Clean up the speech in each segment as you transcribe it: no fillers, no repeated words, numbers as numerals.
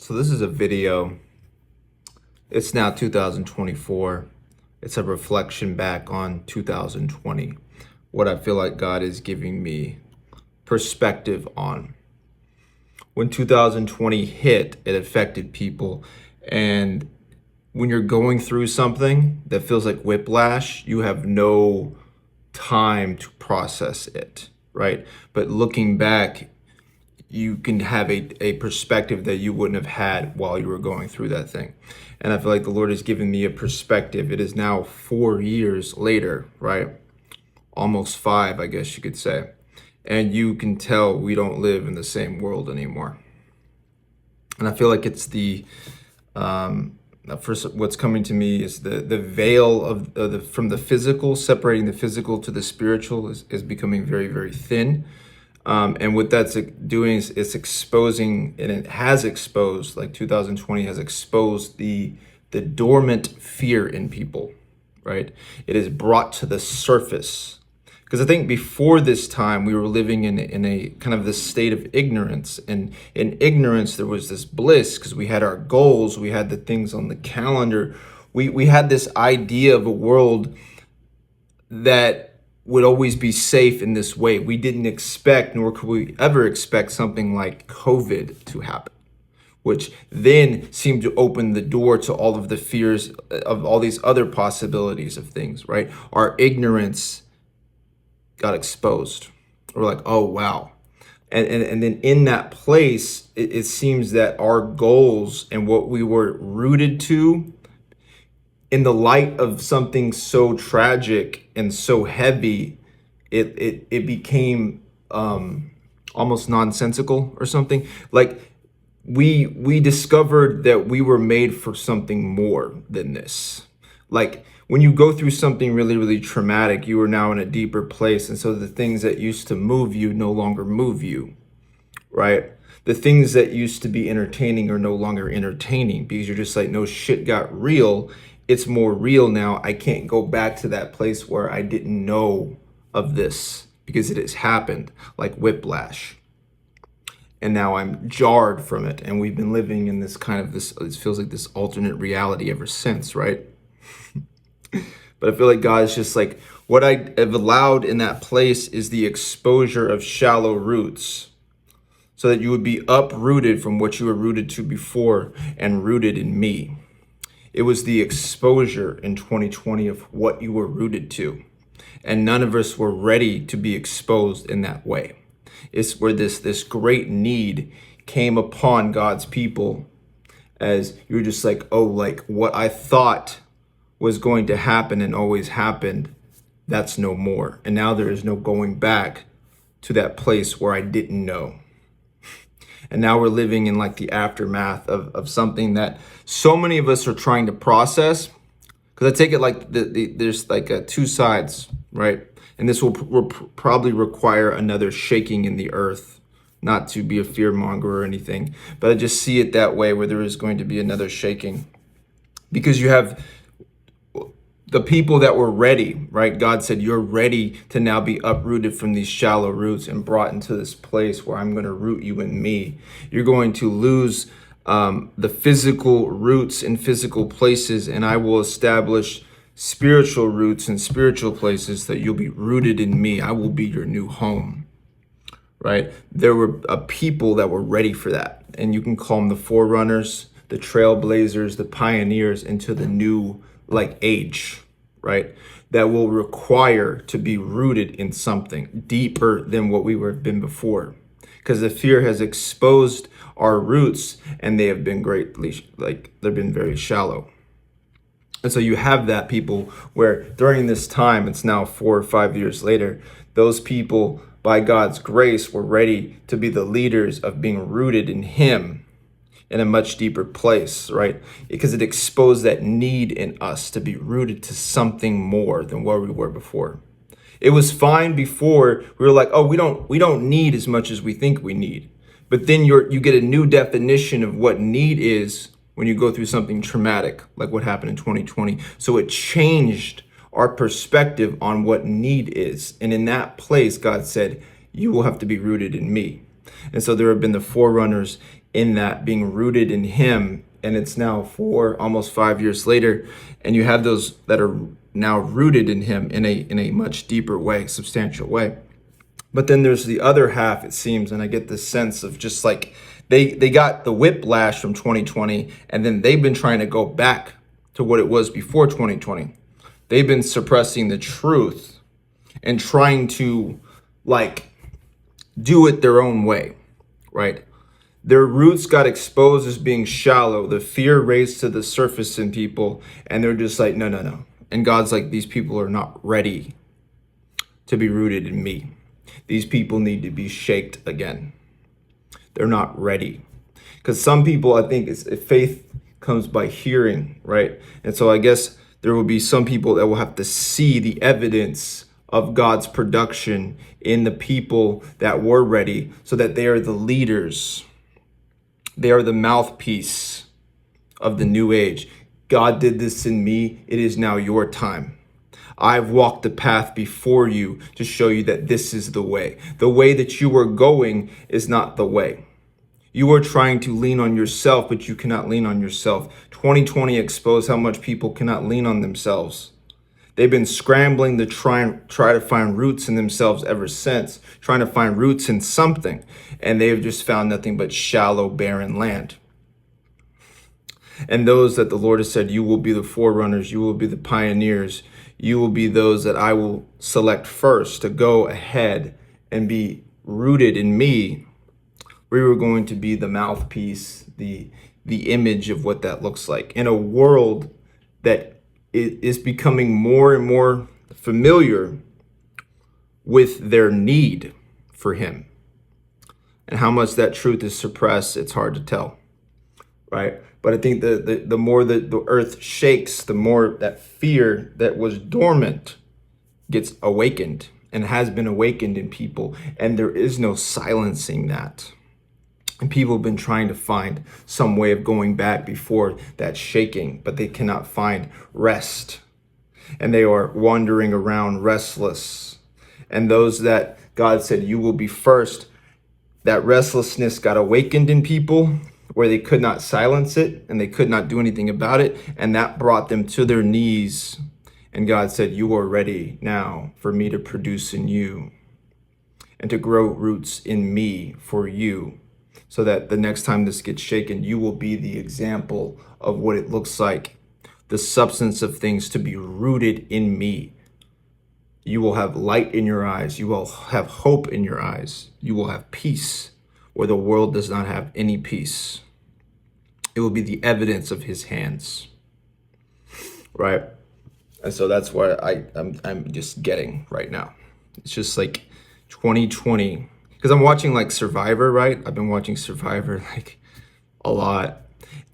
So this is a video. It's now 2024. It's a reflection back on 2020. What I feel like God is giving me perspective on. When 2020 hit, it affected people. And when you're going through something that feels like whiplash, you have no time to process it, right? But looking back, you can have a perspective that you wouldn't have had while you were going through that thing. And I feel like the Lord has given me a perspective. It is now 4 years later, right? Almost 5, I guess you could say. And you can tell we don't live in the same world anymore. And I feel like it's first, what's coming to me is the veil of from the physical, separating the physical to the spiritual is becoming very, very thin. And what that's doing is it's exposing, and it has exposed, like 2020 has exposed the dormant fear in people, right? It is brought to the surface. Because I think before this time, we were living in a kind of this state of ignorance. And in ignorance, there was this bliss because we had our goals, we had the things on the calendar. We had this idea of a world that would always be safe in this way. We didn't expect, nor could we ever expect something like COVID to happen, which then seemed to open the door to all of the fears of all these other possibilities of things, right? Our ignorance got exposed. We're like, oh, wow. And then in that place, it seems that our goals and what we were rooted to, in the light of something so tragic and so heavy, it became almost nonsensical or something. Like we discovered that we were made for something more than this. Like when you go through something really, really traumatic, you are now in a deeper place. And so the things that used to move you no longer move you, right? The things that used to be entertaining are no longer entertaining because you're just like, no, shit got real. It's more real now. I can't go back to that place where I didn't know of this because it has happened, like whiplash. And now I'm jarred from it. And we've been living in this kind of it feels like this alternate reality ever since, right? But I feel like God is just like, what I have allowed in that place is the exposure of shallow roots so that you would be uprooted from what you were rooted to before and rooted in me. It was the exposure in 2020 of what you were rooted to. And none of us were ready to be exposed in that way. It's where this great need came upon God's people as you were just like, oh, like what I thought was going to happen and always happened, that's no more. And now there is no going back to that place where I didn't know. And now we're living in like the aftermath of something that so many of us are trying to process. Because I take it like there's like two sides, right? And this will probably require another shaking in the earth, not to be a fear monger or anything. But I just see it that way, where there is going to be another shaking. Because you have the people that were ready, right? God said, you're ready to now be uprooted from these shallow roots and brought into this place where I'm going to root you in me. You're going to lose the physical roots in physical places, and I will establish spiritual roots in spiritual places that you'll be rooted in me. I will be your new home, right? There were a people that were ready for that. And you can call them the forerunners, the trailblazers, the pioneers into the new like age, right? That will require to be rooted in something deeper than what we have been before. Because the fear has exposed our roots and they have been greatly, like they've been very shallow. And so you have that people where during this time, it's now 4 or 5 years later, those people by God's grace were ready to be the leaders of being rooted in Him in a much deeper place, right? Because it exposed that need in us to be rooted to something more than where we were before. It was fine before. We were like, oh, we don't need as much as we think we need. But then you get a new definition of what need is when you go through something traumatic, like what happened in 2020. So it changed our perspective on what need is. And in that place, God said, you will have to be rooted in me. And so there have been the forerunners in that, being rooted in him. And it's now almost 5 years later, and you have those that are now rooted in him in a much deeper way, substantial way. But then there's the other half, it seems, and I get this sense of just like they got the whiplash from 2020, and then they've been trying to go back to what it was before 2020. They've been suppressing the truth and trying to like do it their own way, right? Their roots got exposed as being shallow. The fear raised to the surface in people, and they're just like, no, no, no. And God's like, these people are not ready to be rooted in me. These people need to be shaked again. They're not ready. Because some people, I think, faith comes by hearing, right? And so I guess there will be some people that will have to see the evidence of God's production in the people that were ready, so that they are the leaders. They are the mouthpiece of the new age. God did this in me. It is now your time. I've walked the path before you to show you that this is the way. The way that you are going is not the way. You are trying to lean on yourself, but you cannot lean on yourself. 2020 exposed how much people cannot lean on themselves. They've been scrambling to try to find roots in themselves ever since, trying to find roots in something, and they've just found nothing but shallow, barren land. And those that the Lord has said, you will be the forerunners, you will be the pioneers, you will be those that I will select first to go ahead and be rooted in me. We were going to be the mouthpiece, the image of what that looks like in a world that is becoming more and more familiar with their need for him. And how much that truth is suppressed, it's hard to tell, right? But I think the more that the earth shakes, the more that fear that was dormant gets awakened and has been awakened in people. And there is no silencing that. And people have been trying to find some way of going back before that shaking, but they cannot find rest. And they are wandering around restless. And those that God said, you will be first, that restlessness got awakened in people where they could not silence it and they could not do anything about it. And that brought them to their knees. And God said, you are ready now for me to produce in you and to grow roots in me for you. So that the next time this gets shaken, you will be the example of what it looks like, the substance of things to be rooted in me. You will have light in your eyes. You will have hope in your eyes. You will have peace where the world does not have any peace. It will be the evidence of his hands, right? And so that's what I'm just getting right now. It's just like 2020. Because I'm watching like Survivor, right? I've been watching Survivor like a lot.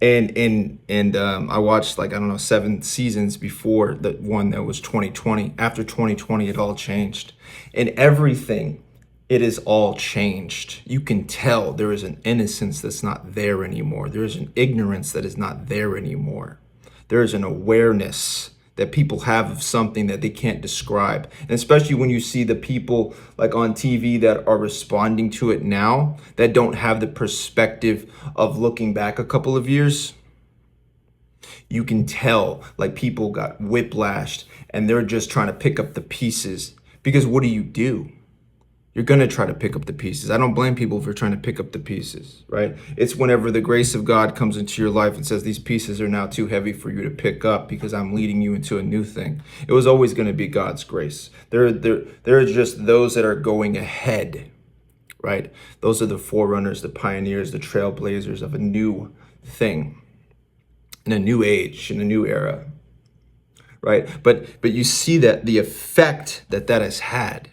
And I watched like, I don't know, 7 seasons before the one that was 2020. After 2020, it all changed. And everything, it is all changed. You can tell there is an innocence that's not there anymore. There is an ignorance that is not there anymore. There is an awareness that people have of something that they can't describe. And especially when you see the people like on TV that are responding to it now, that don't have the perspective of looking back a couple of years, you can tell like people got whiplashed and they're just trying to pick up the pieces. Because what do? You're going to try to pick up the pieces. I don't blame people for trying to pick up the pieces, right? It's whenever the grace of God comes into your life and says, these pieces are now too heavy for you to pick up because I'm leading you into a new thing. It was always going to be God's grace. There are just those that are going ahead, right? Those are the forerunners, the pioneers, the trailblazers of a new thing in a new age, in a new era, right? But you see that the effect that has had.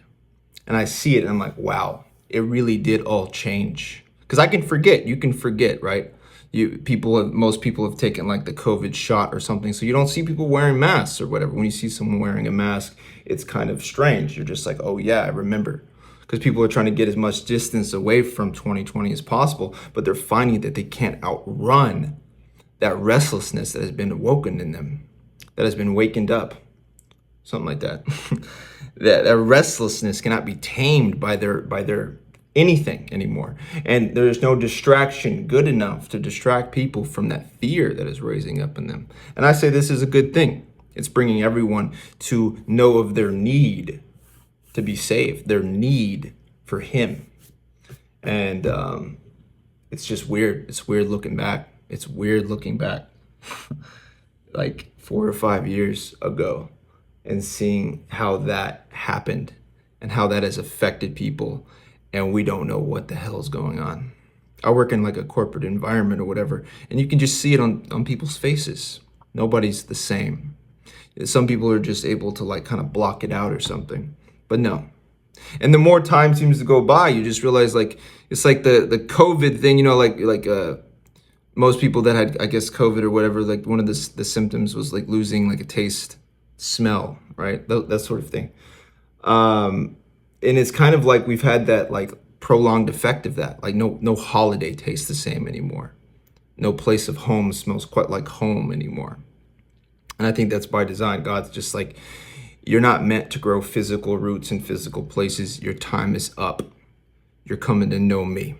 And I see it and I'm like, wow, it really did all change. Because I can forget, you can forget, right? Most people have taken like the COVID shot or something. So you don't see people wearing masks or whatever. When you see someone wearing a mask, it's kind of strange. You're just like, oh yeah, I remember. Because people are trying to get as much distance away from 2020 as possible, but they're finding that they can't outrun that restlessness that has been awoken in them, that has been wakened up. Something like that. that restlessness cannot be tamed by their anything anymore. And there's no distraction good enough to distract people from that fear that is raising up in them. And I say this is a good thing. It's bringing everyone to know of their need to be saved, their need for him. And it's just weird. It's weird looking back. It's weird looking back like 4 or 5 years ago and seeing how that happened and how that has affected people. And we don't know what the hell is going on. I work in like a corporate environment or whatever, and you can just see it on people's faces. Nobody's the same. Some people are just able to like kind of block it out or something, but no. And the more time seems to go by, you just realize like, it's like the COVID thing, you know, like most people that had, I guess, COVID or whatever, like one of the symptoms was like losing like a taste, smell, right? That sort of thing. And it's kind of like we've had that like prolonged effect of that. Like no holiday tastes the same anymore. No place of home smells quite like home anymore. And I think that's by design. God's just like, you're not meant to grow physical roots in physical places. Your time is up. You're coming to know me.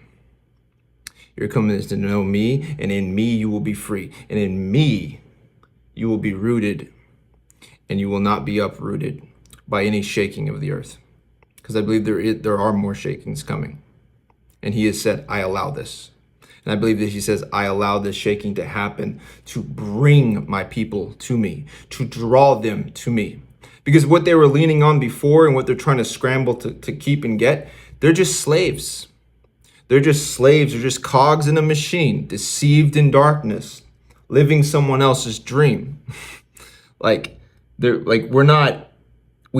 You're coming to know me, and in me you will be free. And in me you will be rooted, and you will not be uprooted by any shaking of the earth. Because I believe there are more shakings coming. And he has said, I allow this. And I believe that he says, I allow this shaking to happen to bring my people to me, to draw them to me. Because what they were leaning on before and what they're trying to scramble to keep and get, they're just slaves. They're just slaves. They're just cogs in a machine, deceived in darkness, living someone else's dream. We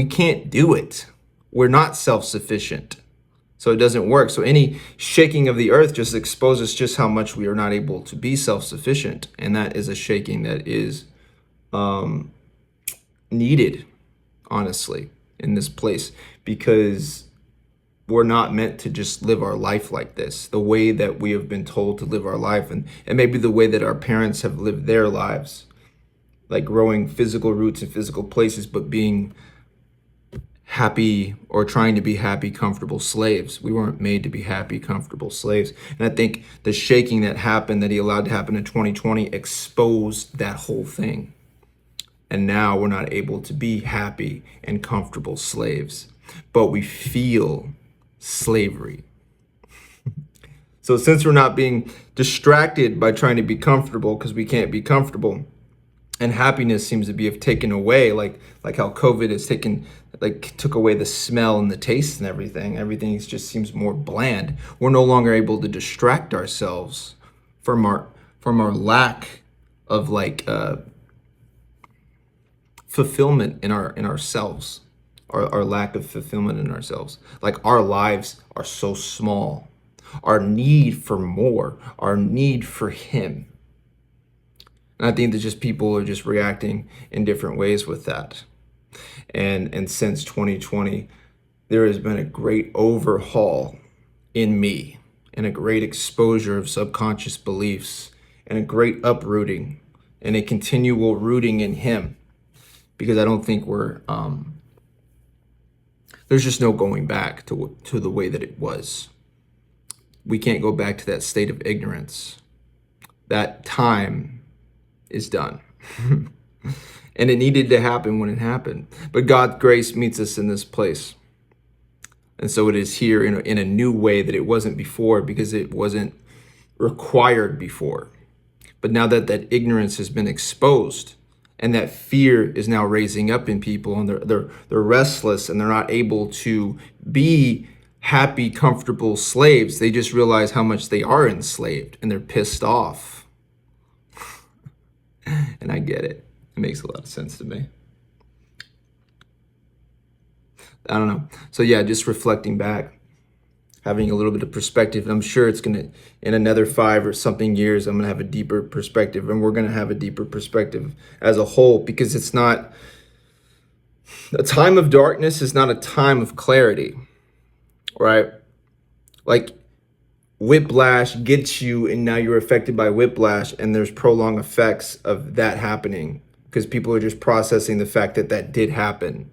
can't do it. We're not self-sufficient. So it doesn't work. So any shaking of the earth just exposes just how much we are not able to be self-sufficient. And that is a shaking that is needed, honestly, in this place, because we're not meant to just live our life like this, the way that we have been told to live our life, and maybe the way that our parents have lived their lives, like growing physical roots in physical places, but being happy or trying to be happy, comfortable slaves. We weren't made to be happy, comfortable slaves. And I think the shaking that happened, that he allowed to happen in 2020, exposed that whole thing. And now we're not able to be happy and comfortable slaves, but we feel slavery. So since we're not being distracted by trying to be comfortable, because we can't be comfortable, and happiness seems to be taken away, like how COVID has took away the smell and the taste and everything just seems more bland. We're no longer able to distract ourselves from our lack of fulfillment in ourselves, our lack of fulfillment in ourselves. Like our lives are so small. Our need for more, our need for him. And I think that just people are just reacting in different ways with that. And since 2020, there has been a great overhaul in me and a great exposure of subconscious beliefs and a great uprooting and a continual rooting in him. Because I don't think there's just no going back to the way that it was. We can't go back to that state of ignorance. That time is done. And it needed to happen when it happened. But God's grace meets us in this place. And so it is here in a new way that it wasn't before, because it wasn't required before. But now that ignorance has been exposed, and that fear is now raising up in people, and they're restless, and they're not able to be happy, comfortable slaves. They just realize how much they are enslaved, and they're pissed off. And I get it. It makes a lot of sense to me. I don't know. So yeah, just reflecting back, having a little bit of perspective. And I'm sure it's going to, in another 5 or something years, I'm going to have a deeper perspective, and we're going to have a deeper perspective as a whole, because it's not, a time of darkness is not a time of clarity, right? Like whiplash gets you, and now you're affected by whiplash, and there's prolonged effects of that happening because people are just processing the fact that did happen,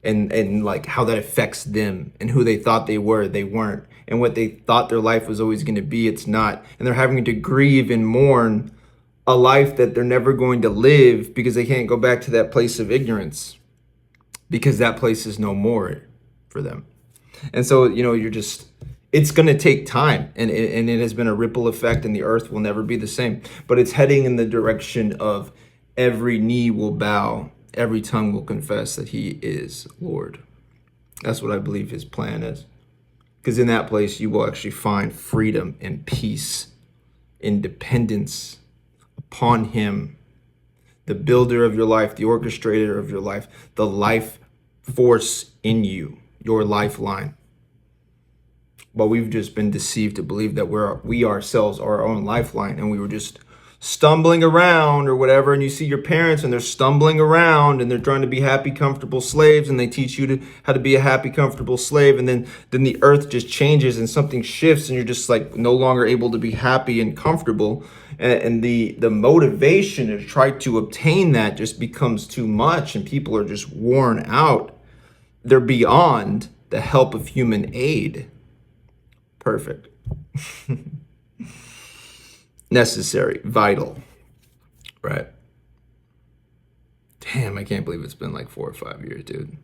and like how that affects them, and who they thought they were, they weren't, and what they thought their life was always going to be, it's not. And they're having to grieve and mourn a life that they're never going to live because they can't go back to that place of ignorance, because that place is no more for them. And so, you're just, it's going to take time, and it has been a ripple effect, and the earth will never be the same. But it's heading in the direction of every knee will bow, every tongue will confess that he is Lord. That's what I believe his plan is. Because in that place, you will actually find freedom and peace, independence upon him, the builder of your life, the orchestrator of your life, the life force in you, your lifeline. But we've just been deceived to believe that we ourselves are our own lifeline, and we were just stumbling around or whatever. And you see your parents, and they're stumbling around, and they're trying to be happy, comfortable slaves, and they teach you how to be a happy, comfortable slave. And then the earth just changes and something shifts, and you're just like no longer able to be happy and comfortable. And the motivation to try to obtain that just becomes too much, and people are just worn out. They're beyond the help of human aid. Perfect. Necessary, vital, right? Damn, I can't believe it's been like 4 or 5 years, dude.